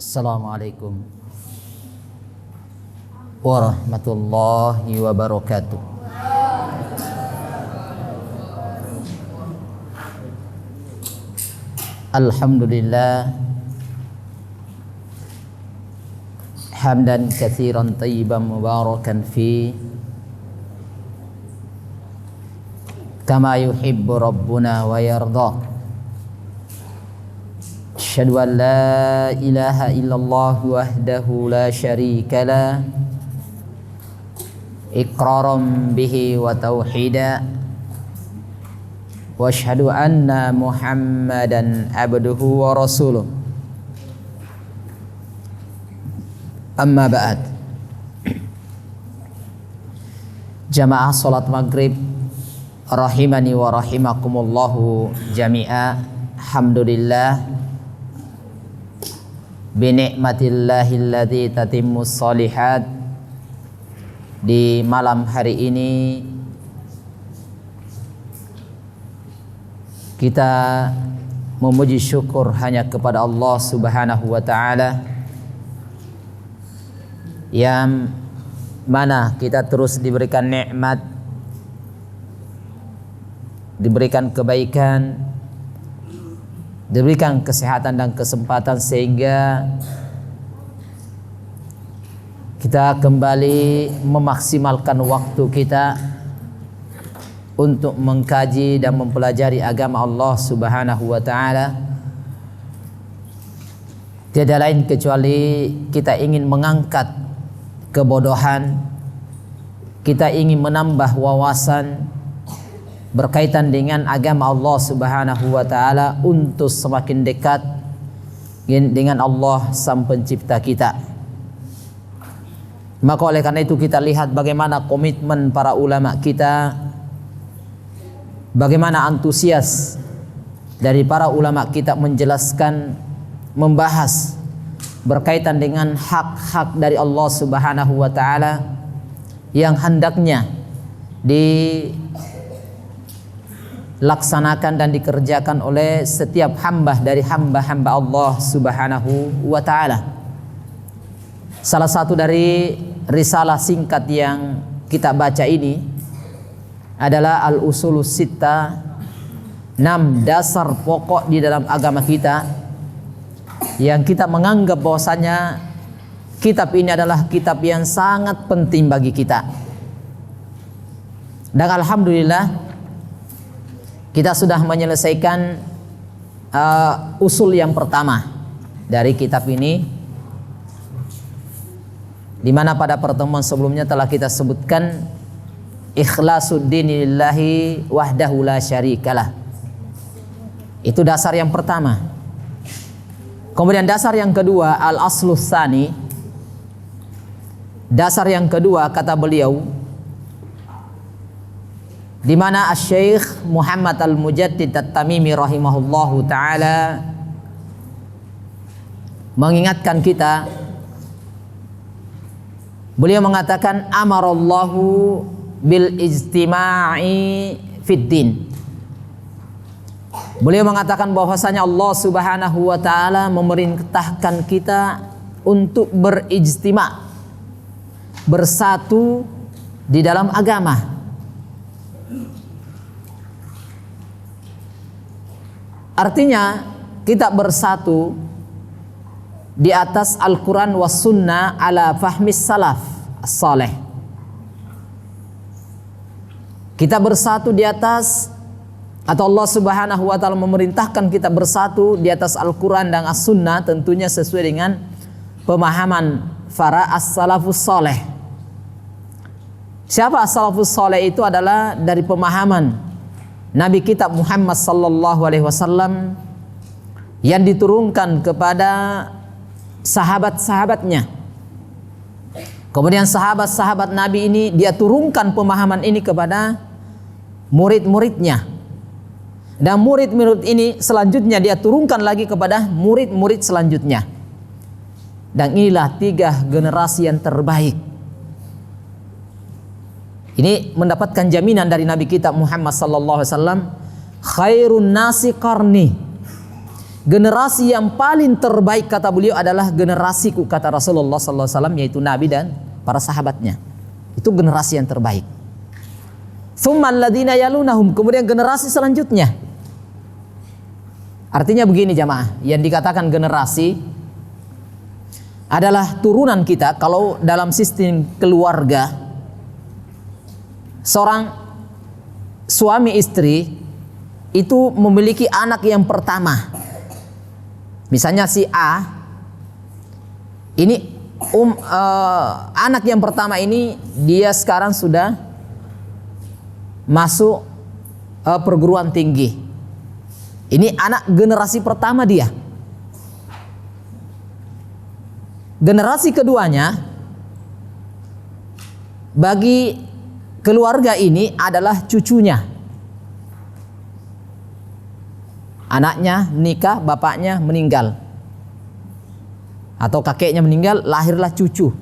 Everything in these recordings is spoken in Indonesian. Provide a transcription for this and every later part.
Assalamualaikum warahmatullahi wabarakatuh. Alhamdulillah hamdan katsiran thayyiban mubarakan fi kama yuhibbu rabbuna wa yarda. Asyhadu an la ilaha illallah wahdahu la syarika lah iqraran bihi wa tauhida wa asyhadu anna Muhammadan abduhu wa rasuluh. Amma ba'd. Jamaah salat maghrib rahimani wa rahimakumullahu jami'a. Alhamdulillah binikmatillahilladzi tatimmus shalihat. Di malam hari ini kita memuji syukur hanya kepada Allah Subhanahu wa ta'ala, yang mana kita terus diberikan nikmat, diberikan kebaikan, diberikan kesehatan dan kesempatan sehingga kita kembali memaksimalkan waktu kita untuk mengkaji dan mempelajari agama Allah Subhanahu wa ta'ala. Tiada lain kecuali kita ingin mengangkat kebodohan, kita ingin menambah wawasan berkaitan dengan agama Allah Subhanahu wa ta'ala untuk semakin dekat dengan Allah Sang Pencipta kita. Maka oleh karena itu kita lihat bagaimana komitmen para ulama kita, bagaimana antusias dari para ulama kita menjelaskan, membahas berkaitan dengan hak-hak dari Allah Subhanahu wa ta'ala yang hendaknya dilaksanakan dan dikerjakan oleh setiap hamba dari hamba-hamba Allah Subhanahu wa ta'ala. Salah satu dari risalah singkat yang kita baca ini adalah Al-Usulus Sittah, 6 dasar pokok di dalam agama kita, yang kita menganggap bahwasanya kitab ini adalah kitab yang sangat penting bagi kita. Dan alhamdulillah kita sudah menyelesaikan usul yang pertama dari kitab ini, di mana pada pertemuan sebelumnya telah kita sebutkan ikhlasuddin lillahi wahdahu la syarikalah. Itu dasar yang pertama. Kemudian dasar yang kedua, al-aslus tsani. Dasar yang kedua kata beliau, di mana Asy-Syaikh Muhammad Al-Mujaddid At-Tamimi rahimahullahu taala mengingatkan kita. Beliau mengatakan amarallahu bil ijtima'i fid din. Beliau mengatakan bahwasanya Allah Subhanahu wa ta'ala memerintahkan kita untuk berijtima', bersatu di dalam agama. Artinya kita bersatu di atas Al-Quran was sunnah ala fahmis salaf as-saleh. Kita bersatu di atas, atau Allah Subhanahu wa ta'ala memerintahkan kita bersatu di atas Al-Quran dan As-Sunnah, tentunya sesuai dengan pemahaman para as-salafus saleh. Siapa as-salafus saleh? Itu adalah dari pemahaman Nabi kita Muhammad sallallahu alaihi wasallam yang diturunkan kepada sahabat-sahabatnya. Kemudian sahabat-sahabat Nabi ini dia turunkan pemahaman ini kepada murid-muridnya. Dan murid-murid ini selanjutnya dia turunkan lagi kepada murid-murid selanjutnya. Dan inilah 3 generasi yang terbaik. Ini mendapatkan jaminan dari Nabi kita Muhammad sallallahu alaihi wasallam, khairun nasi qarni. Generasi yang paling terbaik kata beliau adalah generasiku, kata Rasulullah sallallahu alaihi wasallam, yaitu Nabi dan para sahabatnya. Itu generasi yang terbaik. Tsummal ladzina yalunahum, kemudian generasi selanjutnya. Artinya begini jamaah, yang dikatakan generasi adalah turunan kita. Kalau dalam sistem keluarga, seorang suami istri itu memiliki anak yang pertama. Misalnya si A ini anak yang pertama ini dia sekarang sudah masuk perguruan tinggi. Ini anak generasi pertama dia. Generasi keduanya bagi keluarga ini adalah cucunya. Anaknya nikah, bapaknya meninggal, atau kakeknya meninggal, lahirlah cucu.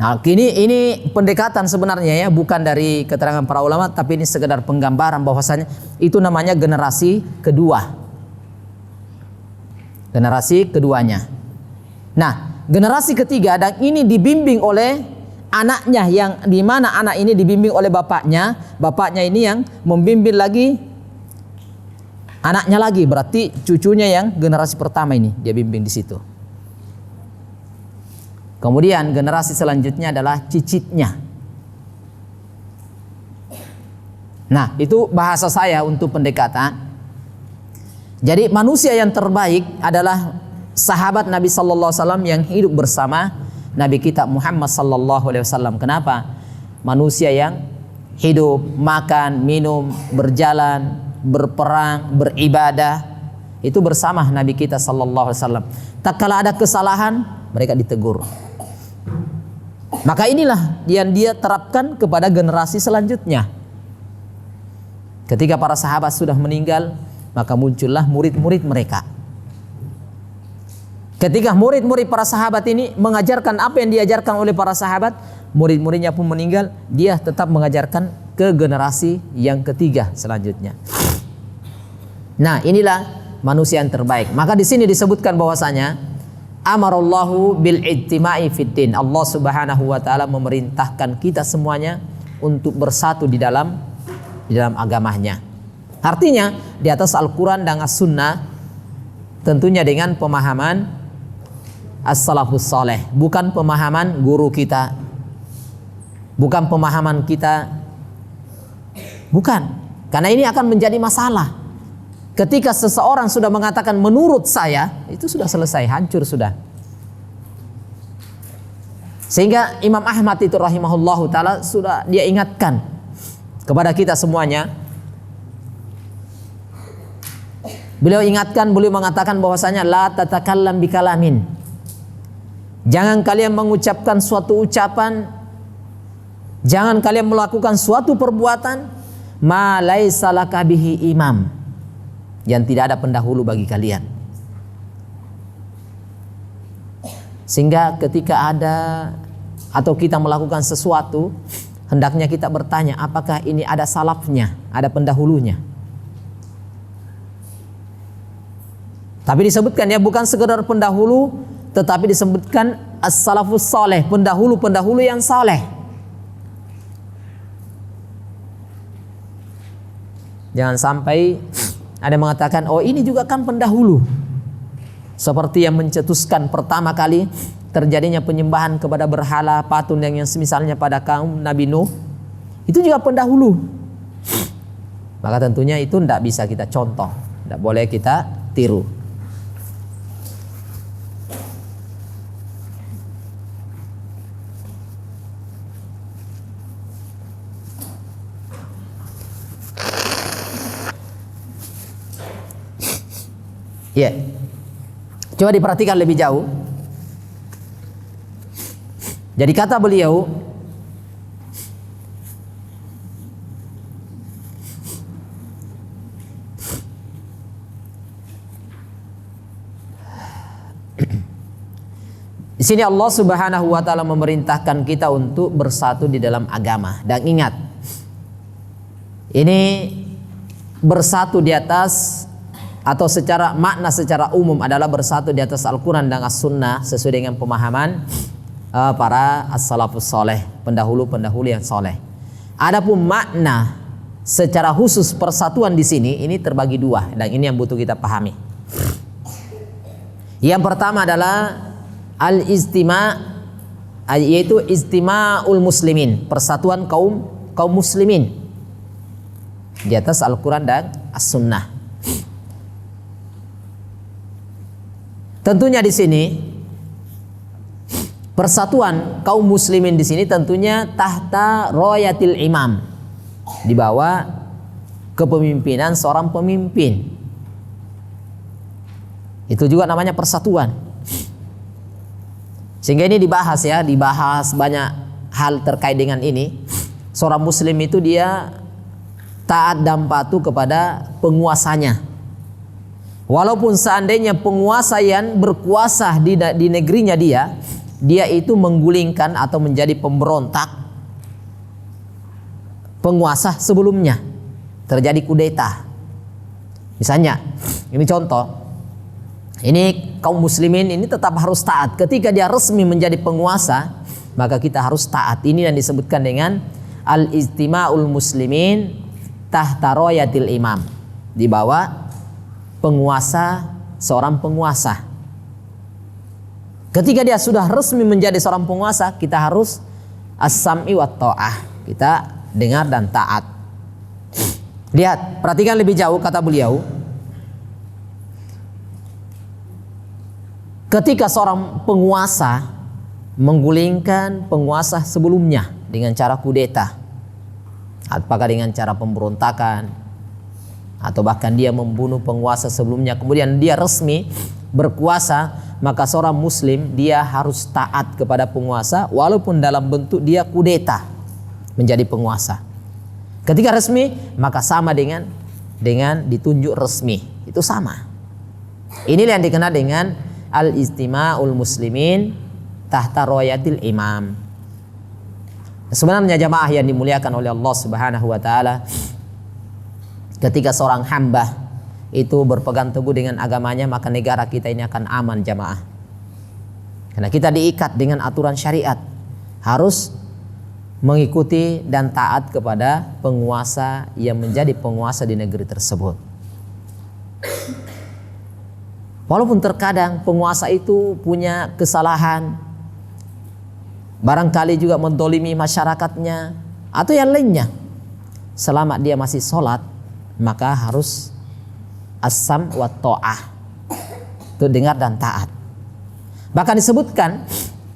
Nah, ini pendekatan sebenarnya ya, bukan dari keterangan para ulama, tapi ini sekedar penggambaran bahwasanya itu namanya generasi kedua. Generasi keduanya. Nah, generasi ketiga, dan ini dibimbing oleh anaknya, yang dimana anak ini dibimbing oleh bapaknya. Bapaknya ini yang membimbing lagi anaknya lagi, berarti cucunya yang generasi pertama ini dia bimbing di situ. Kemudian generasi selanjutnya adalah cicitnya. Nah, itu bahasa saya untuk pendekatan. Jadi manusia yang terbaik adalah sahabat Nabi sallallahu alaihi wasallam yang hidup bersama Nabi kita Muhammad sallallahu alaihi wasallam. Kenapa? Manusia yang hidup, makan, minum, berjalan, berperang, beribadah itu bersama Nabi kita sallallahu alaihi wasallam. Tak kala ada kesalahan, mereka ditegur. Maka inilah yang dia terapkan kepada generasi selanjutnya. Ketika para sahabat sudah meninggal, maka muncullah murid-murid mereka. Ketika murid-murid para sahabat ini mengajarkan apa yang diajarkan oleh para sahabat, murid-muridnya pun meninggal, dia tetap mengajarkan ke generasi yang ketiga selanjutnya. Nah, inilah manusia yang terbaik. Maka di sini disebutkan bahwasanya amarallahu bil ijtima'i fid din. Allah Subhanahu wa taala memerintahkan kita semuanya untuk bersatu di dalam agamanya. Artinya di atas Al-Qur'an dan As-Sunnah, tentunya dengan pemahaman as-salafus saleh, bukan pemahaman guru kita, bukan pemahaman kita, bukan. Karena ini akan menjadi masalah. Ketika seseorang sudah mengatakan menurut saya, itu sudah selesai, hancur sudah. Sehingga Imam Ahmad itu rahimahullahu taala sudah dia ingatkan kepada kita semuanya. Beliau ingatkan, beliau mengatakan bahwasanya la tatakallam bikalamin. Jangan kalian mengucapkan suatu ucapan, jangan kalian melakukan suatu perbuatan ma laisa laka bihi imam, yang tidak ada pendahulu bagi kalian. Sehingga ketika ada atau kita melakukan sesuatu, hendaknya kita bertanya apakah ini ada salafnya, ada pendahulunya. Tapi disebutkan ya, bukan sekedar pendahulu, tetapi disebutkan as-salafus saleh, pendahulu-pendahulu yang saleh. Jangan sampai ada yang mengatakan, oh ini juga kan pendahulu. Seperti yang mencetuskan pertama kali terjadinya penyembahan kepada berhala, patung yang semisalnya pada kaum Nabi Nuh. Itu juga pendahulu. Maka tentunya itu tidak bisa kita contoh, tidak boleh kita tiru. Ya, coba diperhatikan lebih jauh. Jadi kata beliau, di sini Allah Subhanahu wa taala memerintahkan kita untuk bersatu di dalam agama. Dan ingat, ini bersatu di atas atau secara makna secara umum adalah bersatu di atas Al-Quran dan As-Sunnah sesuai dengan pemahaman para as-salafus soleh, pendahulu-pendahulu yang soleh. Adapun makna secara khusus persatuan di sini ini terbagi dua, dan ini yang butuh kita pahami. Yang pertama adalah al-istima', yaitu istima'ul muslimin, persatuan kaum muslimin di atas Al-Quran dan As-Sunnah. Tentunya di sini persatuan kaum muslimin di sini tentunya tahta royatil imam, di bawah kepemimpinan seorang pemimpin. Itu juga namanya persatuan. Sehingga ini dibahas banyak hal terkait dengan ini. Seorang muslim itu dia taat dan patuh kepada penguasanya. Walaupun seandainya penguasa yang berkuasa di negerinya dia itu menggulingkan atau menjadi pemberontak penguasa sebelumnya, terjadi kudeta. Misalnya, ini contoh. Ini kaum muslimin ini tetap harus taat. Ketika dia resmi menjadi penguasa, maka kita harus taat. Ini yang disebutkan dengan al-istima'ul muslimin tahta royatil imam, di bawah penguasa, seorang penguasa. Ketika dia sudah resmi menjadi seorang penguasa, kita harus as-sam'i wa ta'ah, kita dengar dan taat. Lihat, perhatikan lebih jauh kata beliau. Ketika seorang penguasa menggulingkan penguasa sebelumnya dengan cara kudeta, apakah dengan cara pemberontakan, atau bahkan dia membunuh penguasa sebelumnya, kemudian dia resmi berkuasa, maka seorang muslim dia harus taat kepada penguasa walaupun dalam bentuk dia kudeta menjadi penguasa. Ketika resmi maka sama dengan ditunjuk resmi, itu sama. Inilah yang dikenal dengan al-istima'ul muslimin tahta royatil imam. Sebenarnya jamaah yang dimuliakan oleh Allah Subhanahu wa taala, ketika seorang hamba itu berpegang teguh dengan agamanya, maka negara kita ini akan aman jamaah. Karena kita diikat dengan aturan syariat, harus mengikuti dan taat kepada penguasa yang menjadi penguasa di negeri tersebut. Walaupun terkadang penguasa itu punya kesalahan, barangkali juga mendolimi masyarakatnya atau yang lainnya, selama dia masih sholat, maka harus as-sam wa ta'ah, itu dengar dan taat. Bahkan disebutkan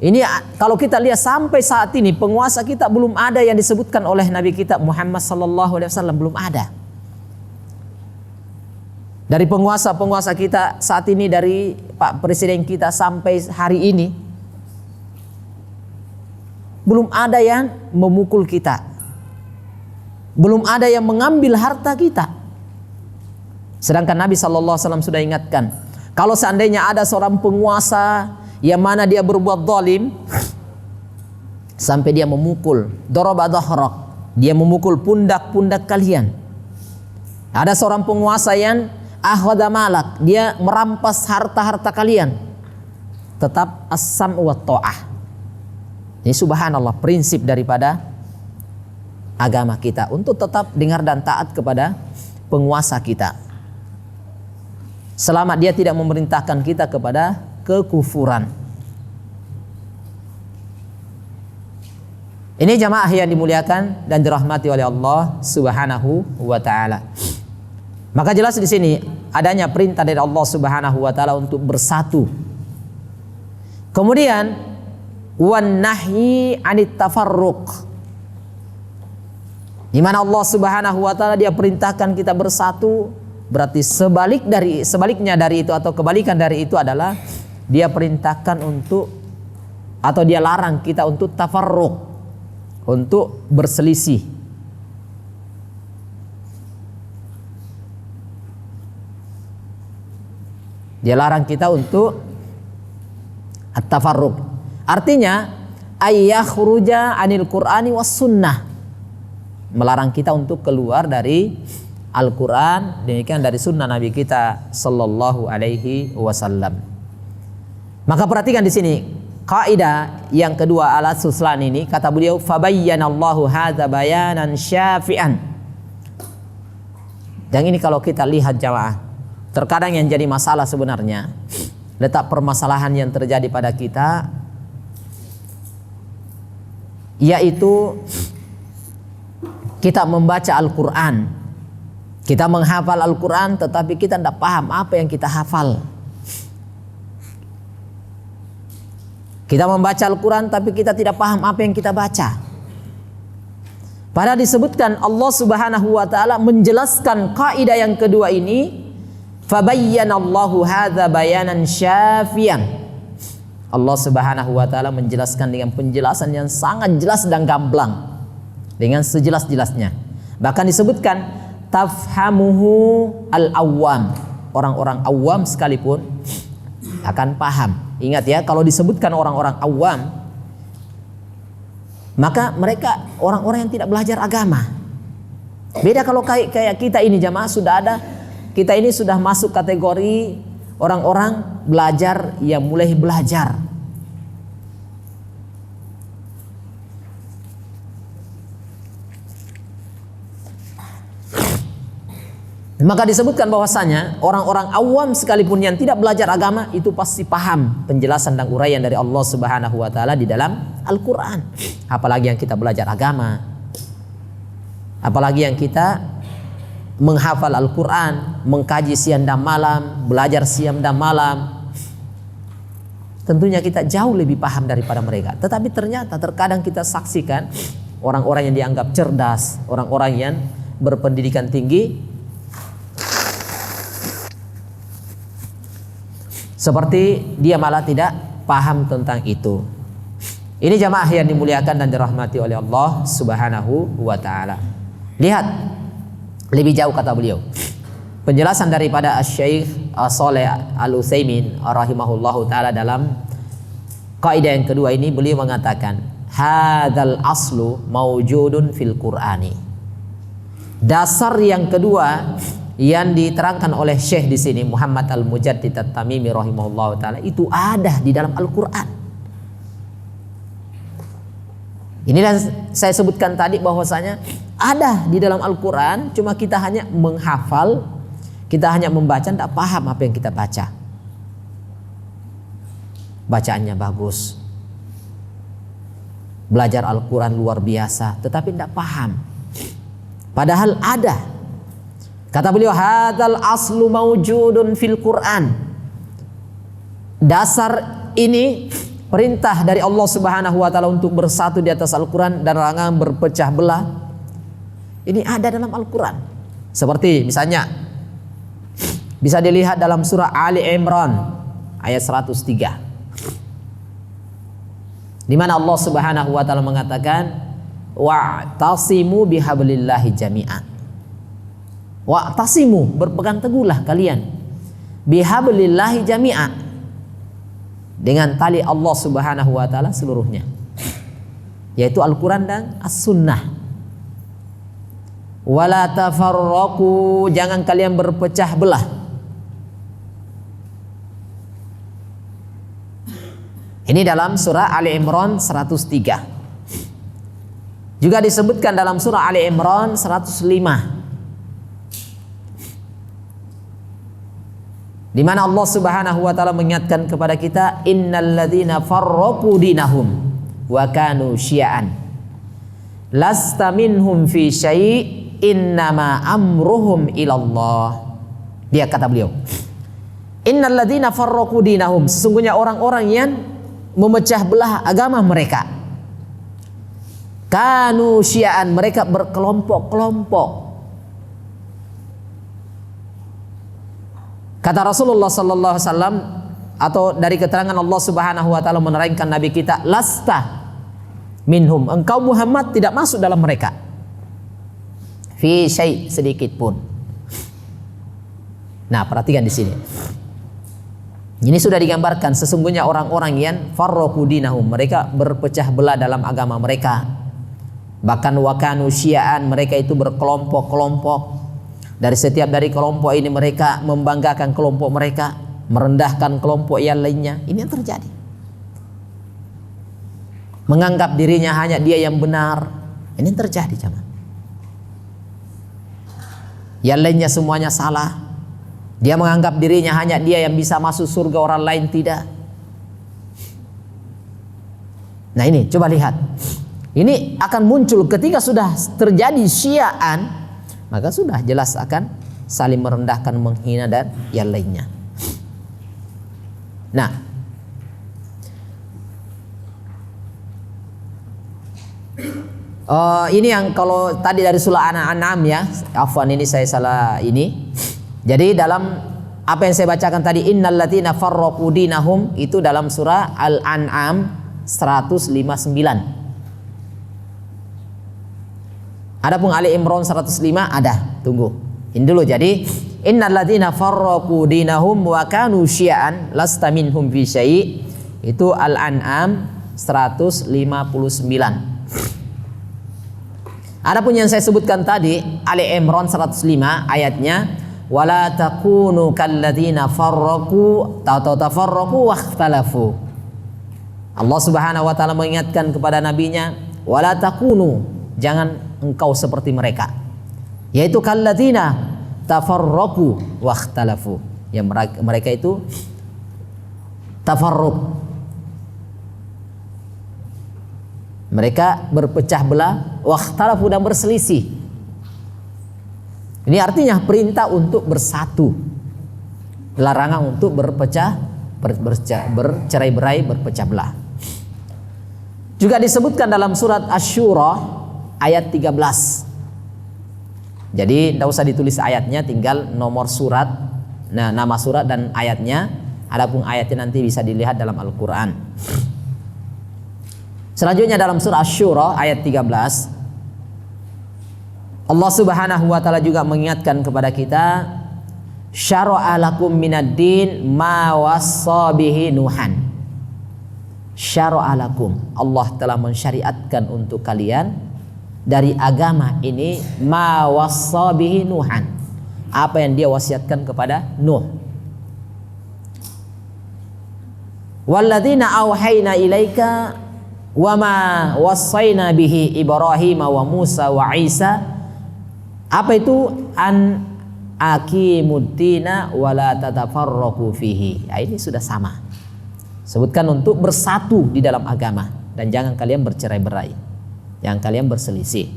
ini, kalau kita lihat sampai saat ini penguasa kita belum ada yang disebutkan oleh Nabi kita Muhammad sallallahu alaihi wasallam, belum ada. Dari penguasa-penguasa kita saat ini, dari Pak Presiden kita sampai hari ini, belum ada yang memukul kita, belum ada yang mengambil harta kita. Sedangkan Nabi SAW sudah ingatkan, kalau seandainya ada seorang penguasa yang mana dia berbuat zalim sampai dia memukul, daraba dhahrak, dia memukul pundak-pundak kalian. Ada seorang penguasa yang akhadha malak, dia merampas harta-harta kalian, tetap as-sam wa ta'ah. Ini subhanallah prinsip daripada agama kita, untuk tetap dengar dan taat kepada penguasa kita, selama dia tidak memerintahkan kita kepada kekufuran. Ini jamaah yang dimuliakan dan dirahmati oleh Allah Subhanahu wa taala. Maka jelas di sini adanya perintah dari Allah Subhanahu wa taala untuk bersatu. Kemudian wan nahyi anit tafarruq, di mana Allah Subhanahu wa taala dia perintahkan kita bersatu, berarti sebaliknya dari itu atau kebalikan dari itu adalah dia perintahkan untuk, atau dia larang kita untuk tafarruq, untuk berselisih. Dia larang kita untuk at-tafarruq. Artinya ayyakhruja anil Qur'ani was sunnah, melarang kita untuk keluar dari Al-Quran, demikian dari sunnah Nabi kita Sallallahu Alaihi Wasallam. Maka perhatikan di sini kaidah yang kedua ala suslan ini, kata beliau fabayyanallahu hadza bayanan syafi'an. Dan ini kalau kita lihat jamaah, terkadang yang jadi masalah sebenarnya letak permasalahan yang terjadi pada kita, yaitu kita membaca Al-Quran, kita menghafal Al-Quran, tetapi kita tidak paham apa yang kita hafal. Kita membaca Al-Quran tapi kita tidak paham apa yang kita baca. Padahal disebutkan Allah Subhanahu wa taala menjelaskan kaidah yang kedua ini, fabayyanallahu hadza bayanan syafiyan. Allah Subhanahu wa taala menjelaskan dengan penjelasan yang sangat jelas dan gamblang, dengan sejelas-jelasnya. Bahkan disebutkan tafhamuhu al-awwam, orang-orang awam sekalipun akan paham. Ingat ya, kalau disebutkan orang-orang awam, maka mereka orang-orang yang tidak belajar agama. Beda kalau kayak kita ini jamaah, kita ini sudah masuk kategori orang-orang belajar yang mulai belajar. Maka disebutkan bahwasanya orang-orang awam sekalipun yang tidak belajar agama itu pasti paham penjelasan dan uraian dari Allah Subhanahu wa taala di dalam Al-Qur'an. Apalagi yang kita belajar agama. Apalagi yang kita menghafal Al-Qur'an, mengkaji siang dan malam, belajar siang dan malam. Tentunya kita jauh lebih paham daripada mereka. Tetapi ternyata terkadang kita saksikan orang-orang yang dianggap cerdas, orang-orang yang berpendidikan tinggi, seperti dia malah tidak paham tentang itu. Ini jamaah yang dimuliakan dan dirahmati oleh Allah Subhanahu wa taala. Lihat lebih jauh kata beliau. Penjelasan daripada Asy-Syaikh Shalih Al-Utsaimin rahimahullahu taala dalam kaidah yang kedua ini, beliau mengatakan hadzal aslu maujudun fil Qur'ani. Dasar yang kedua yang diterangkan oleh Syekh di sini Muhammad Al-Mujaddid At-Tamimi rahimahullahu taala itu ada di dalam Al-Qur'an. Inilah saya sebutkan tadi bahwasanya ada di dalam Al-Qur'an, cuma kita hanya menghafal, kita hanya membaca, tidak paham apa yang kita baca. Bacaannya bagus, belajar Al-Qur'an luar biasa, tetapi tidak paham. Padahal ada. Kata beliau hadzal aslu maujudun fil Qur'an. Dasar ini perintah dari Allah Subhanahu wa taala untuk bersatu di atas Al-Qur'an dan jangan berpecah belah. Ini ada dalam Al-Qur'an. Seperti misalnya bisa dilihat dalam surah Ali Imran ayat 103. Di mana Allah Subhanahu wa taala mengatakan wa'tasimu bihablillahi jami'an. Wa'tasimu, berpegang teguhlah kalian bihablillahi jami'a, dengan tali Allah Subhanahu wa taala seluruhnya, yaitu Al-Qur'an dan As-Sunnah. Wala tafarraqu, jangan kalian berpecah belah. Ini dalam surah Ali Imran 103. Juga disebutkan dalam surah Ali Imran 105. Di mana Allah Subhanahu wa taala mengingatkan kepada kita innalladzina farraqu dinahum wa kanu syi'an lasta minhum fi syai' innama amruhum ilallah. Dia kata beliau innalladzina farraqu dinahum, sesungguhnya orang-orang yang memecah belah agama mereka, kanu syi'an, mereka berkelompok-kelompok. Kata Rasulullah sallallahu alaihi wasallam, atau dari keterangan Allah Subhanahu wa taala menerangkan nabi kita, lasta minhum, engkau Muhammad tidak masuk dalam mereka, fi syai', sedikit pun. Nah, perhatikan di sini. Ini sudah digambarkan sesungguhnya orang-orang yang farraqu dinahum, mereka berpecah belah dalam agama mereka. Bahkan wa kanu syi'an, mereka itu berkelompok-kelompok. Dari setiap dari kelompok ini mereka membanggakan kelompok mereka, merendahkan kelompok yang lainnya. Ini yang terjadi. Menganggap dirinya hanya dia yang benar. Ini yang terjadi, jemaah. Yang lainnya semuanya salah. Dia menganggap dirinya hanya dia yang bisa masuk surga, orang lain tidak. Nah ini, coba lihat. Ini akan muncul ketika sudah terjadi syiaan, maka sudah jelas akan saling merendahkan, menghina dan yang lainnya. Nah, ini yang kalau tadi dari surah An-An'am ya, afwan ini saya salah ini. Jadi dalam apa yang saya bacakan tadi, innal ladzina farraqu dinahum, itu dalam surah Al-An'am 159. Adapun Ali Imran 105 ada. Tunggu. Ini dulu. Jadi innal ladzina farraqu dinahum wa kanu syi'an lasta minhum fi syai'. Itu Al-An'am 159. Adapun yang saya sebutkan tadi Ali Imran 105 ayatnya wala takunu kalladzina farraqu tafarraqu wakhtalafu. Allah Subhanahu wa taala mengingatkan kepada nabinya, wala takunu, jangan engkau seperti mereka, yaitu kalladzina tafarraqu wakhtalafu, yang mereka itu tafarruq, mereka berpecah belah, wakhtalafu, dan berselisih. Ini artinya perintah untuk bersatu, larangan untuk bercerai-berai, berpecah belah. Juga disebutkan dalam surat Asy-Syura ayat 13. Jadi tidak usah ditulis ayatnya, tinggal nomor surat, nah, nama surat dan ayatnya. Adapun ayatnya nanti bisa dilihat dalam Al-Quran. Selanjutnya dalam surah Asy-Syura ayat 13, Allah Subhanahu wa taala juga mengingatkan kepada kita, syara'a lakum minad din ma wassa bihi Nuhan. Syara'a lakum, Allah telah mensyariatkan untuk kalian dari agama ini ma wassa bihi Nuhan, apa yang dia wasiatkan kepada Nuh. Walladzina auhayna ilaika wa ma wassayna bihi Ibrahim wa Musa wa Isa. Apa itu? An aqimuddina wa la tatafarraqu fihi. Ya, ini sudah sama. Sebutkan untuk bersatu di dalam agama dan jangan kalian bercerai-berai, jangan kalian berselisih.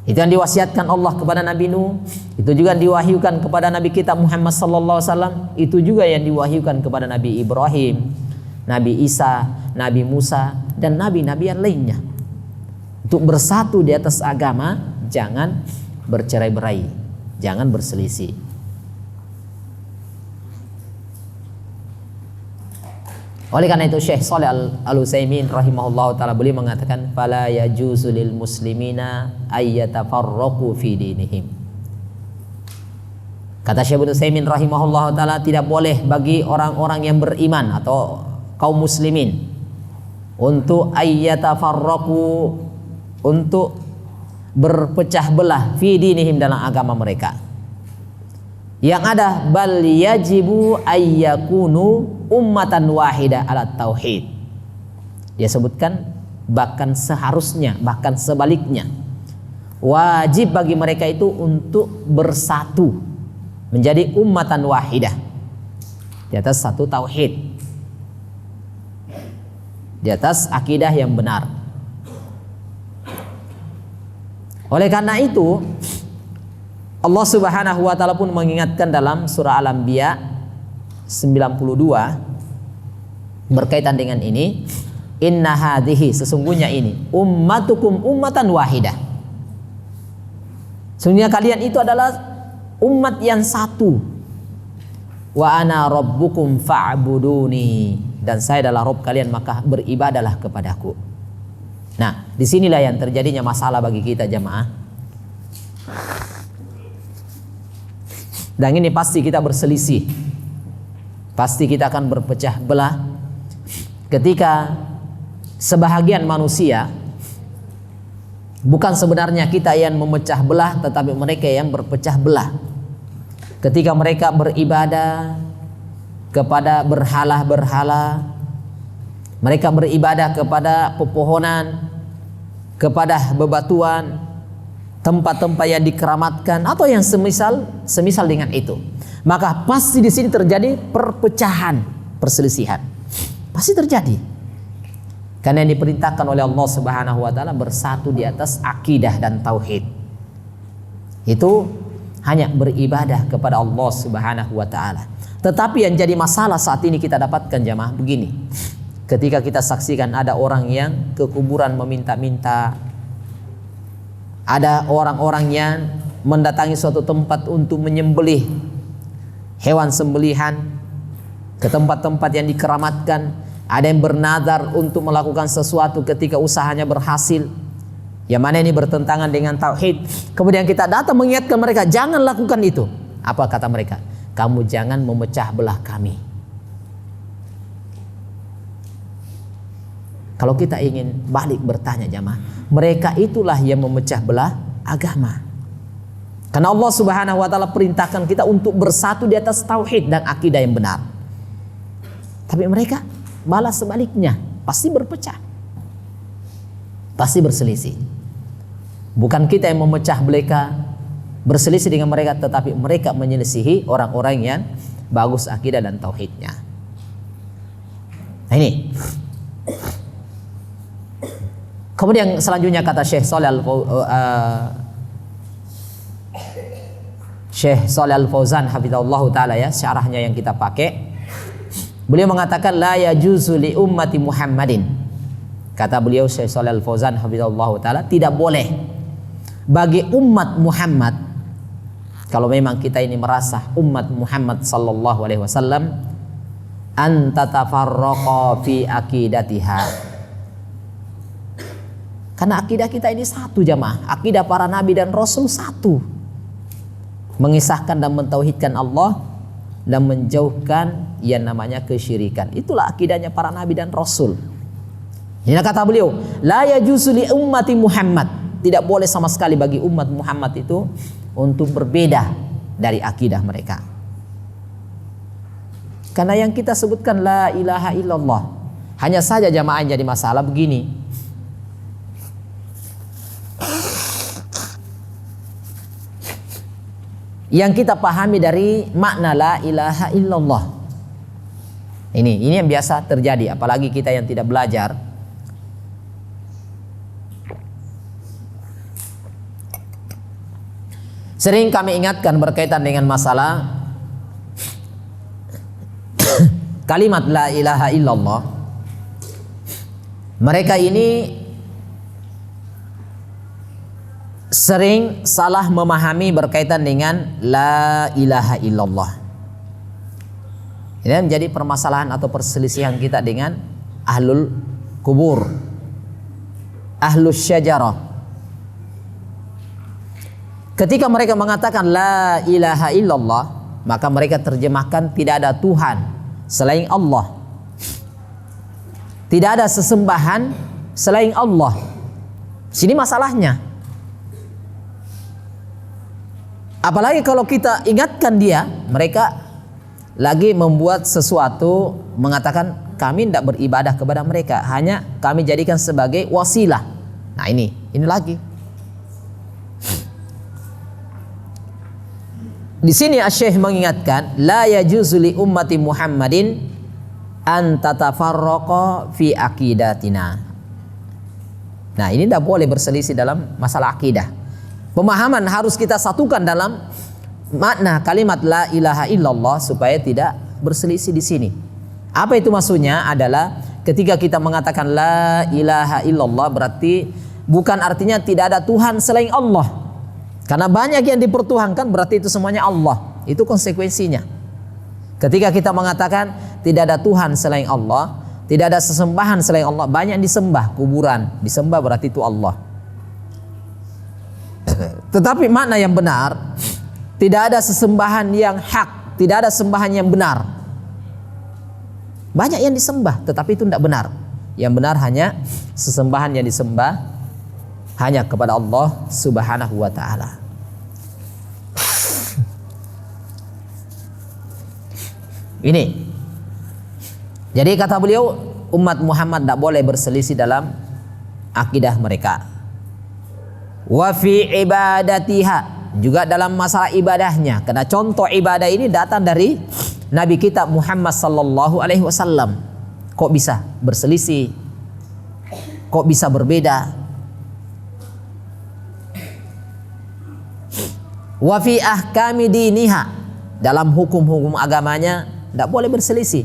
Itu yang diwasiatkan Allah kepada Nabi Nuh, itu juga diwahyukan kepada Nabi kita Muhammad sallallahu alaihi wasallam, itu juga yang diwahyukan kepada Nabi Ibrahim, Nabi Isa, Nabi Musa, dan nabi-nabi yang lainnya. Untuk bersatu di atas agama, jangan bercerai-berai, jangan berselisih. Oleh karena itu Syekh Shalih Al-Utsaimin rahimahullah taala beliau mengatakan fala yajuzu lil muslimina ayyatafarraqu fi dinihim. Kata Syekh Utsaimin rahimahullah taala, tidak boleh bagi orang-orang yang beriman atau kaum muslimin untuk ayyatafarraqu, untuk berpecah belah fi dinihim, dalam agama mereka. Yang ada bal yajibu ayyakunu ummatan wahidah ala tauhid. Dia sebutkan bahkan seharusnya, bahkan sebaliknya, wajib bagi mereka itu untuk bersatu menjadi ummatan wahidah di atas satu tauhid, di atas akidah yang benar. Oleh karena itu Allah Subhanahu wa taala pun mengingatkan dalam surah Al-Anbiya 92 berkaitan dengan ini, inna hadhihi, sesungguhnya ini, ummatukum ummatan wahidah. Sesungguhnya kalian itu adalah umat yang satu. Wa ana rabbukum fa'buduni, dan saya adalah Rabb kalian, maka beribadalah kepadaku. Nah, disinilah yang terjadinya masalah bagi kita jamaah. Dan ini pasti kita berselisih, pasti kita akan berpecah belah ketika sebahagian manusia Bukan sebenarnya kita yang memecah belah, tetapi mereka yang berpecah belah. Ketika mereka beribadah kepada berhala-berhala, mereka beribadah kepada pepohonan, kepada bebatuan, tempat-tempat yang dikeramatkan atau yang semisal dengan itu, maka pasti di sini terjadi perpecahan, perselisihan. Pasti terjadi. Karena yang diperintahkan oleh Allah Subhanahu wa taala bersatu di atas akidah dan tauhid. Itu hanya beribadah kepada Allah Subhanahu wa taala. Tetapi yang jadi masalah saat ini kita dapatkan jamaah begini. Ketika kita saksikan ada orang yang ke kuburan meminta-minta, ada orang-orang yang mendatangi suatu tempat untuk menyembelih hewan sembelihan ke tempat-tempat yang dikeramatkan. Ada yang bernazar untuk melakukan sesuatu ketika usahanya berhasil, yang mana ini bertentangan dengan tauhid. Kemudian kita datang mengingatkan mereka, jangan lakukan itu. Apa kata mereka? Kamu jangan memecah belah kami. Kalau kita ingin balik bertanya jamaah, mereka itulah yang memecah belah agama. Karena Allah Subhanahu wa taala perintahkan kita untuk bersatu di atas tauhid dan akidah yang benar. Tapi mereka malah sebaliknya, pasti berpecah, pasti berselisih. Bukan kita yang memecah mereka, berselisih dengan mereka, tetapi mereka menyelisihi orang-orang yang bagus akidah dan tauhidnya. Nah ini. Kemudian selanjutnya kata Syekh Shalih Al-Fauzan hafizahullahu taala, ya, syarahnya yang kita pakai. Beliau mengatakan la yajuzu li ummati Muhammadin. Kata beliau Syekh Shalih Al-Fauzan hafizahullahu taala, tidak boleh bagi umat Muhammad, kalau memang kita ini merasa umat Muhammad sallallahu alaihi wasallam, an tatafarraqa fi aqidatiha. Karena akidah kita ini satu jamaah, akidah para nabi dan rasul satu. Mengisahkan dan mentauhidkan Allah dan menjauhkan yang namanya kesyirikan. Itulah akidahnya para nabi dan rasul. Ini kata beliau, la yajuzu li ummati Muhammad. Tidak boleh sama sekali bagi umat Muhammad itu untuk berbeda dari akidah mereka. Karena yang kita sebutkan la ilaha illallah. Hanya saja jamaah jadi masalah begini. Yang kita pahami dari makna la ilaha illallah. Ini yang biasa terjadi, apalagi kita yang tidak belajar. Sering kami ingatkan berkaitan dengan masalah kalimat la ilaha illallah. Mereka ini sering salah memahami berkaitan dengan la ilaha illallah. Ini menjadi permasalahan atau perselisihan kita dengan ahlul kubur, ahlus syajarah. Ketika mereka mengatakan la ilaha illallah, maka mereka terjemahkan tidak ada Tuhan selain Allah, tidak ada sesembahan selain Allah. Sini masalahnya. Apalagi kalau kita ingatkan dia, mereka lagi membuat sesuatu, mengatakan kami tidak beribadah kepada mereka, hanya kami jadikan sebagai wasilah. Nah ini lagi. Di sini Asy-Syaikh mengingatkan, la yajuzu li ummati Muhammadin an tatafarraqa fi aqidatina. Nah ini tidak boleh berselisih dalam masalah akidah. Pemahaman harus kita satukan dalam makna kalimat la ilaha illallah supaya tidak berselisih di sini. Apa itu maksudnya? Adalah ketika kita mengatakan la ilaha illallah berarti bukan artinya tidak ada Tuhan selain Allah. Karena banyak yang dipertuhankan berarti itu semuanya Allah. Itu konsekuensinya. Ketika kita mengatakan tidak ada Tuhan selain Allah, tidak ada sesembahan selain Allah, banyak yang disembah, kuburan disembah berarti itu Allah. Tetapi makna yang benar, tidak ada sesembahan yang hak, tidak ada sembahan yang benar. Banyak yang disembah, tetapi itu tidak benar. Yang benar hanya sesembahan yang disembah hanya kepada Allah Subhanahu wa taala. Ini. Jadi kata beliau, umat Muhammad tidak boleh berselisih dalam akidah mereka. Wa fi ibadatiha, juga dalam masalah ibadahnya. Karena contoh ibadah ini datang dari Nabi kita Muhammad sallallahu alaihi wasallam. Kok bisa berselisih? Kok bisa berbeda? Wa fi ahkami diniha, dalam hukum-hukum agamanya tidak boleh berselisih.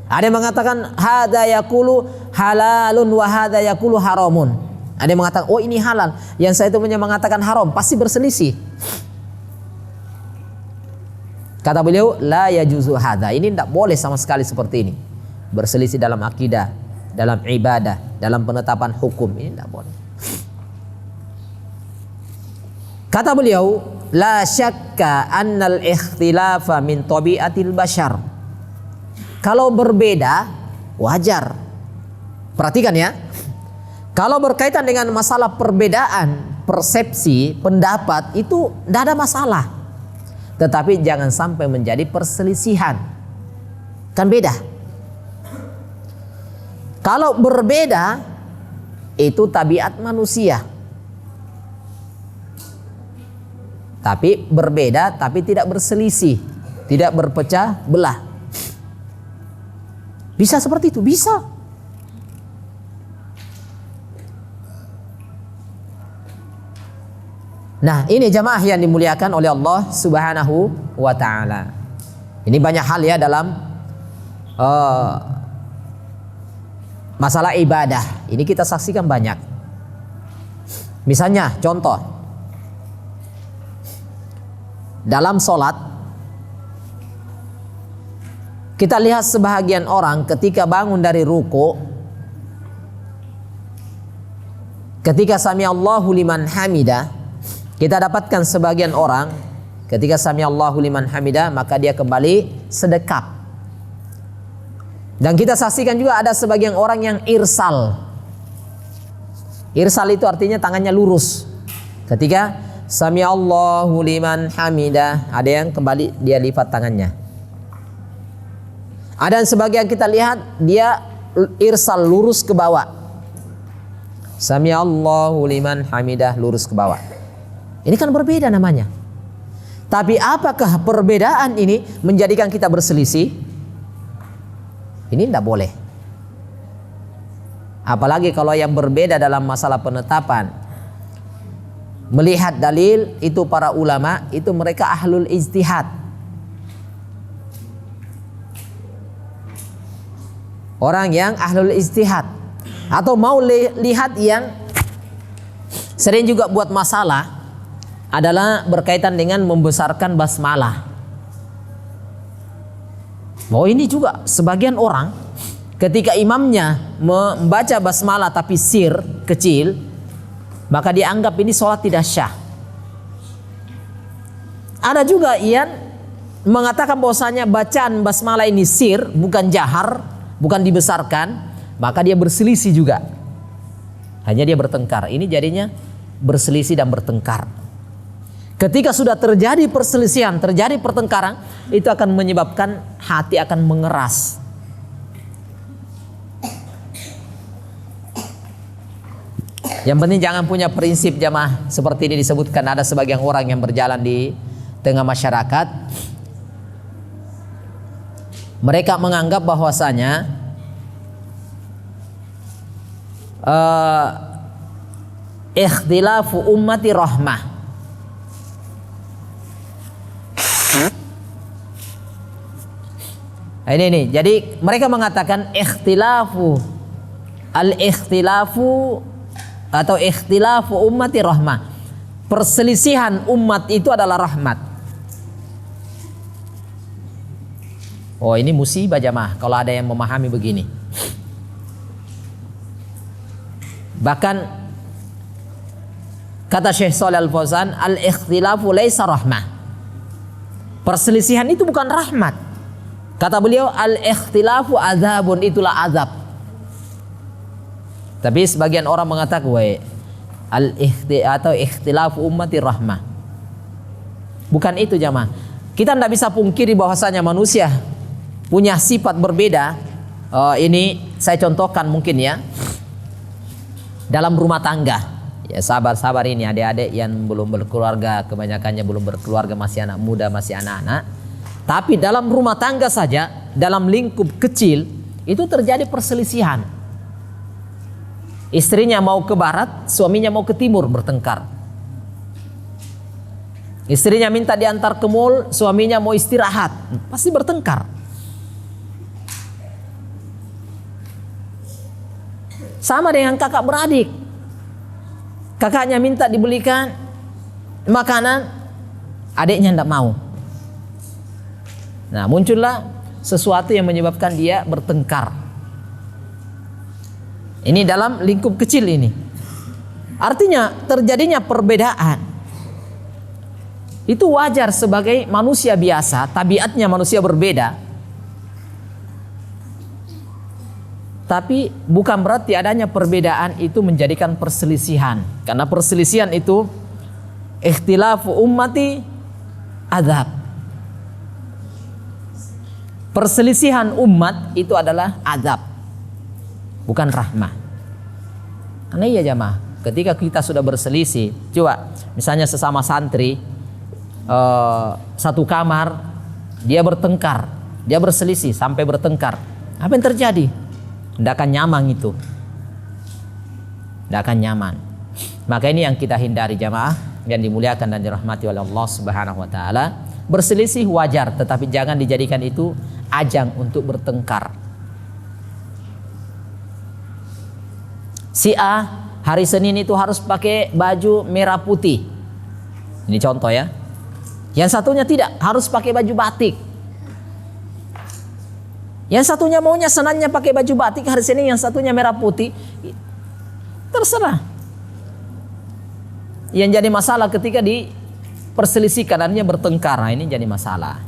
Ada yang mengatakan hadza yaqulu halalun wa hadza yaqulu haramun. Ada yang mengatakan oh ini halal, yang saya itu mengatakan haram, pasti berselisih. Kata beliau la yajuzu hadza, ini tidak boleh sama sekali seperti ini. Berselisih dalam akidah, dalam ibadah, dalam penetapan hukum, ini tidak boleh. Kata beliau la syakka annal ikhtilafa min tabiatil bashar. Kalau berbeda wajar. Perhatikan ya. Kalau berkaitan dengan masalah perbedaan persepsi, pendapat, itu tidak ada masalah. Tetapi jangan sampai menjadi perselisihan. Kan beda. Kalau berbeda itu tabiat manusia. Tapi berbeda tapi tidak berselisih, tidak berpecah belah. Bisa seperti itu, bisa. Nah, ini jamaah yang dimuliakan oleh Allah Subhanahu wa taala. Ini banyak hal ya dalam masalah ibadah. Ini kita saksikan banyak. Misalnya contoh dalam sholat, kita lihat sebahagian orang ketika bangun dari ruku, ketika sami Allahu liman hamidah, kita dapatkan sebagian orang ketika sami Allahu liman hamidah maka dia kembali sedekap. Dan kita saksikan juga ada sebagian orang yang irsal. Irsal itu artinya tangannya lurus. Ketika sami Allahu liman hamidah, ada yang kembali dia lipat tangannya. Ada yang sebagian kita lihat dia irsal lurus ke bawah. Sami Allahu liman hamidah, lurus ke bawah. Ini kan berbeda namanya. Tapi apakah perbedaan ini menjadikan kita berselisih? Ini tidak boleh. Apalagi kalau yang berbeda dalam masalah penetapan, melihat dalil, itu para ulama, itu mereka ahlul ijtihad. Orang yang ahlul ijtihad. Atau mau lihat yang sering juga buat masalah adalah berkaitan dengan membesarkan basmalah. Oh ini juga sebagian orang ketika imamnya membaca basmalah tapi sir kecil, maka dianggap ini sholat tidak syah. Ada juga yang mengatakan bahwasanya bacaan basmalah ini sir, bukan jahar, bukan dibesarkan, maka dia berselisih juga. Hanya dia bertengkar. Ini jadinya berselisih dan bertengkar. Ketika sudah terjadi perselisihan, terjadi pertengkaran, itu akan menyebabkan hati akan mengeras. Yang penting jangan punya prinsip jamaah seperti ini disebutkan ada sebagian orang yang berjalan di tengah masyarakat. Mereka menganggap bahwasanya ikhtilafu ummati rahmah. Ini jadi mereka mengatakan al-ikhtilafu atau ikhtilafu ummati rahmah. Perselisihan umat itu adalah rahmat. Oh ini musibah jamaah kalau ada yang memahami begini. Bahkan kata Syekh Shalih Al-Fauzan, al-ikhtilafu laisa rahmah. Perselisihan itu bukan rahmat. Kata beliau, al-ikhtilafu azabun, itulah azab. Tapi sebagian orang mengatakan, atau ikhtilaf ummati rahmah. Bukan itu jamaah. Kita tidak bisa pungkiri bahwasanya manusia punya sifat berbeda. Ini saya contohkan mungkin ya, dalam rumah tangga. Ya sabar-sabar ini adik-adik yang belum berkeluarga, kebanyakannya belum berkeluarga, masih anak muda, masih anak-anak. Tapi dalam rumah tangga saja, dalam lingkup kecil itu terjadi perselisihan. Istrinya mau ke barat, suaminya mau ke timur, bertengkar. Istrinya minta diantar ke mall, suaminya mau istirahat, pasti bertengkar. Sama dengan kakak beradik. Kakaknya minta dibelikan makanan, adiknya tidak mau. Nah, muncullah sesuatu yang menyebabkan dia bertengkar. Ini dalam lingkup kecil ini. Artinya terjadinya perbedaan. Itu wajar sebagai manusia biasa, tabiatnya manusia berbeda. Tapi bukan berarti adanya perbedaan itu menjadikan perselisihan. Karena perselisihan itu ikhtilafu ummati azab. Perselisihan umat itu adalah azab, bukan rahmah. Karena iya jamaah, ketika kita sudah berselisih, coba misalnya sesama santri satu kamar, dia bertengkar, dia berselisih sampai bertengkar. Apa yang terjadi? Tidak akan nyaman itu. Tidak akan nyaman. Maka ini yang kita hindari jamaah yang dimuliakan dan dirahmati oleh Allah Subhanahu wa taala. Berselisih wajar, tetapi jangan dijadikan itu ajang untuk bertengkar. Si A hari Senin itu harus pakai baju merah putih. Ini contoh ya. Yang satunya tidak, harus pakai baju batik. Yang satunya maunya senangnya pakai baju batik hari Senin, yang satunya merah putih. Terserah. Yang jadi masalah ketika diperselisihkan, artinya bertengkar. Nah, ini jadi masalah.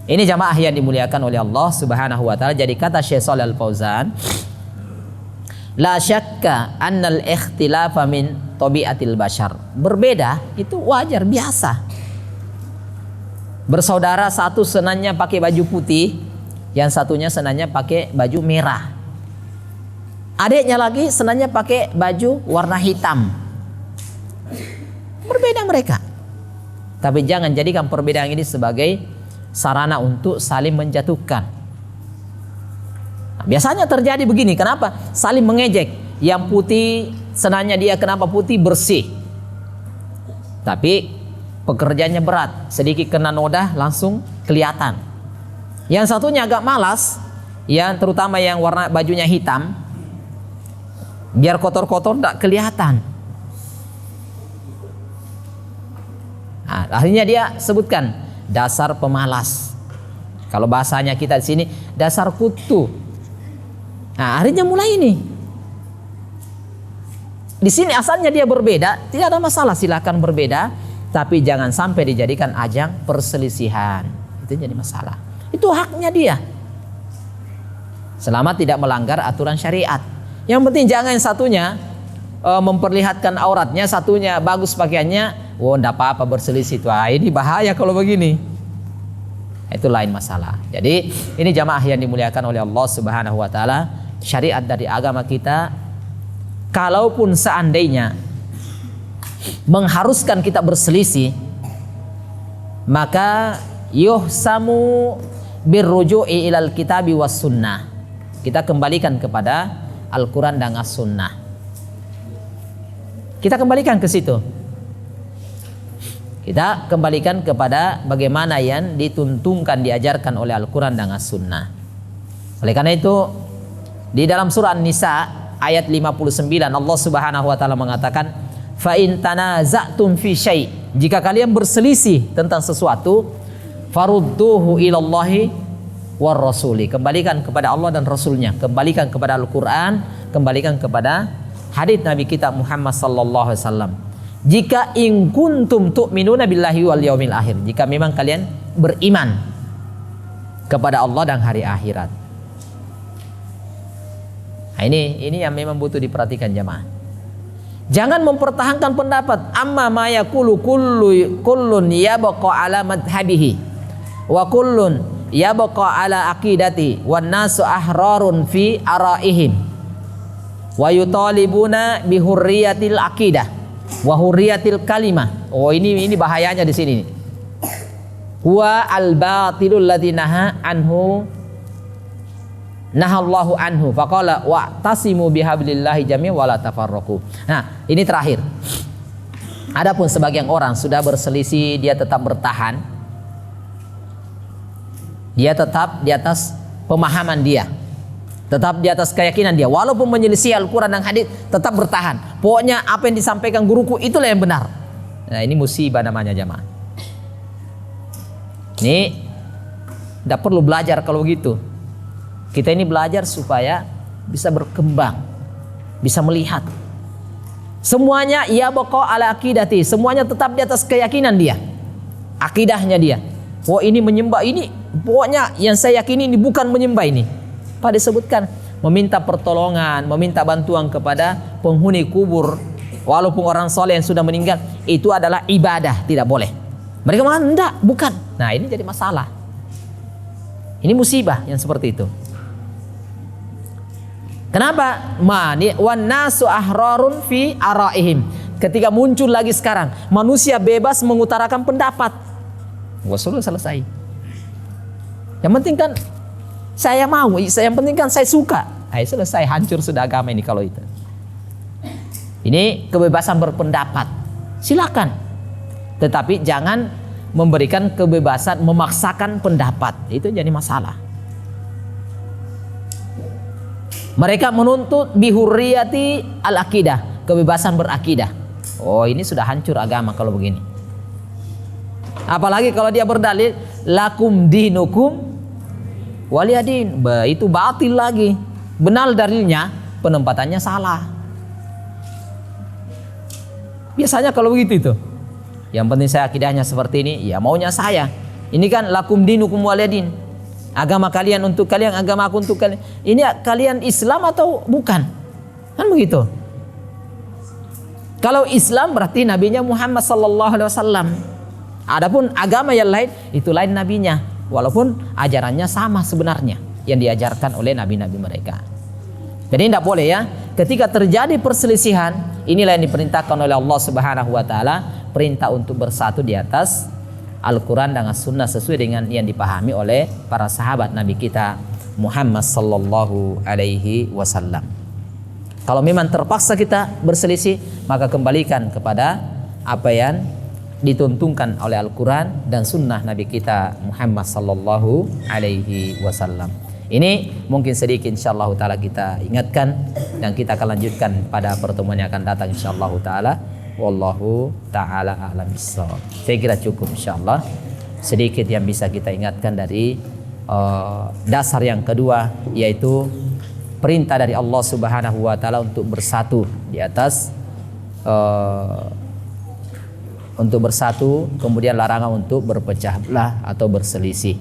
Ini jamaah yang dimuliakan oleh Allah Subhanahu wa taala. Jadi kata Syekh Shalih Al-Fauzan, la syakka annal ikhtilafa min tabiatil bashar. Berbeda itu wajar, biasa. Bersaudara satu senangnya pakai baju putih, yang satunya senangnya pakai baju merah. Adiknya lagi senangnya pakai baju warna hitam. Berbeda mereka. Tapi jangan jadikan perbedaan ini sebagai sarana untuk saling menjatuhkan. Nah, biasanya terjadi begini, kenapa? Saling mengejek. Yang putih senangnya dia kenapa putih, bersih. Tapi pekerjaannya berat, sedikit kena noda langsung kelihatan. Yang satunya agak malas, yang terutama yang warna bajunya hitam, biar kotor-kotor tidak kelihatan. Nah, akhirnya dia sebutkan dasar pemalas. Kalau bahasanya kita di sini dasar kutu. Nah, akhirnya mulai ini. Di sini asalnya dia berbeda, tidak ada masalah, silakan berbeda, tapi jangan sampai dijadikan ajang perselisihan. Itu jadi masalah. Itu haknya dia. Selama tidak melanggar aturan syariat. Yang penting jangan satunya memperlihatkan auratnya, satunya bagus pakaiannya. Oh, enggak apa-apa berselisih. Wah, ini bahaya kalau begini. Itu lain masalah. Jadi, ini jamaah yang dimuliakan oleh Allah Subhanahu wa taala, syariat dari agama kita, kalaupun seandainya mengharuskan kita berselisih, maka yuhsamu birruju'i ilal kitabi was sunnah. Kita kembalikan kepada Al-Quran dan As-Sunnah. Kita kembalikan ke situ. Kita kembalikan kepada bagaimana yang dituntunkan, diajarkan oleh Al-Quran dan As-Sunnah. Oleh karena itu, di dalam surah An-Nisa ayat 59 Allah Subhanahu wa taala mengatakan, fa in tanaza'tum fi syai', jika kalian berselisih tentang sesuatu, farudduhu ilallahi war rasuli, kembalikan kepada Allah dan Rasulnya, kembalikan kepada Al-Quran, kembalikan kepada hadits Nabi kita Muhammad sallallahu alaihi wasallam. Jika in kuntum tu'minuna billahi wal yaumil akhir, jika memang kalian beriman kepada Allah dan hari akhirat. Nah, ini yang memang butuh diperhatikan jamaah. Jangan mempertahankan pendapat. Amma ma yaqulu kullun yabqa ala madhhabihi wa kullun yabqa ala aqidati wan nasu ahrarun fi araihim wa yutalibuna bi hurriyatil aqidah wa hurriyatil kalimah. Oh, ini bahayanya di sini. Huwa al-batilul ladzi anhu nahallahu anhu faqala wa'tasimu bihablillahi jami'an wa la tafarraqu. Nah, ini terakhir. Adapun sebagian orang sudah berselisih, dia tetap bertahan. Dia tetap di atas pemahaman dia. Tetap di atas keyakinan dia. Walaupun menyelisih Al-Qur'an dan hadis, tetap bertahan. Pokoknya apa yang disampaikan guruku itulah yang benar. Nah, ini musibah namanya, jamaah. Ini tidak perlu belajar kalau gitu. Kita ini belajar supaya bisa berkembang, bisa melihat. Semuanya ya baqa ala aqidati, semuanya tetap di atas keyakinan dia, akidahnya dia. Oh, ini menyembah ini, pokoknya yang saya yakini ini bukan menyembah ini. Pak disebutkan meminta pertolongan, meminta bantuan kepada penghuni kubur, walaupun orang soleh yang sudah meninggal, itu adalah ibadah, tidak boleh. Mereka mengatakan enggak, bukan. Nah, ini jadi masalah. Ini musibah yang seperti itu. Kenapa? Wan nasu ahrarun fi araihim. Ketika muncul lagi sekarang, manusia bebas mengutarakan pendapat. Sudah selesai. Yang penting kan saya mau, yang penting kan saya suka. Selesai, hancur sudah agama ini kalau itu. Ini kebebasan berpendapat. Silakan. Tetapi jangan memberikan kebebasan memaksakan pendapat. Itu jadi masalah. Mereka menuntut bihurriyati al-aqidah, kebebasan berakidah. Oh, ini sudah hancur agama kalau begini. Apalagi kalau dia berdalil lakum dinukum waliyadin. Itu batil lagi. Benar dalilnya, penempatannya salah. Biasanya kalau begitu itu. Yang penting saya akidahnya seperti ini, ya maunya saya. Ini kan lakum dinukum waliyadin. Agama kalian untuk kalian, agama aku untuk kalian. Ini kalian Islam atau bukan? Kan begitu. Kalau Islam berarti nabinya Muhammad sallallahu alaihi wasallam. Adapun agama yang lain itu lain nabinya, walaupun ajarannya sama sebenarnya yang diajarkan oleh nabi-nabi mereka. Jadi tidak boleh ya. Ketika terjadi perselisihan, inilah yang diperintahkan oleh Allah Subhanahu wa taala, perintah untuk bersatu di atas Al-Quran dan As-Sunnah sesuai dengan yang dipahami oleh para sahabat Nabi kita Muhammad sallallahu alaihi wasallam. Kalau memang terpaksa kita berselisih, maka kembalikan kepada apa yang dituntunkan oleh Al-Quran dan Sunnah Nabi kita Muhammad sallallahu alaihi wasallam. Ini mungkin sedikit insyaallah ta'ala kita ingatkan, dan kita akan lanjutkan pada pertemuan yang akan datang insyaallah ta'ala. Wallahu ta'ala a'lam bissawab. Saya kira cukup insyaallah. Sedikit yang bisa kita ingatkan dari dasar yang kedua, yaitu perintah dari Allah Subhanahu wa taala untuk bersatu di atas untuk bersatu, kemudian larangan untuk berpecah belah atau berselisih.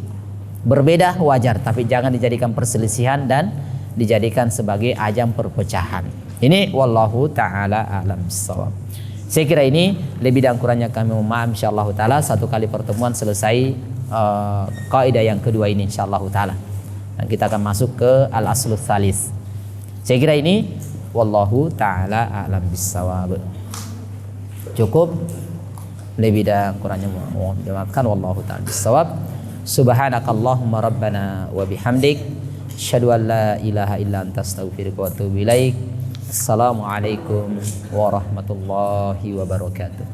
Berbeda wajar, tapi jangan dijadikan perselisihan dan dijadikan sebagai ajang perpecahan. Ini wallahu ta'ala a'lam bissawab. Saya kira ini lebih dan kurangnya kami mohon maaf insyaallah taala. Satu kali pertemuan selesai kaidah yang kedua ini insyaallah taala. Dan kita akan masuk ke al-aslus tsalis. Saya kira ini wallahu taala a'lam bissawab. Cukup, lebih dan kurangnya mohon dimaafkan. Wallahu taala bissawab. Subhanakallahumma rabbana wa bihamdik asyhadu an la ilaha illa anta astaghfiruka wa atubu ilaik. Assalamualaikum warahmatullahi wabarakatuh.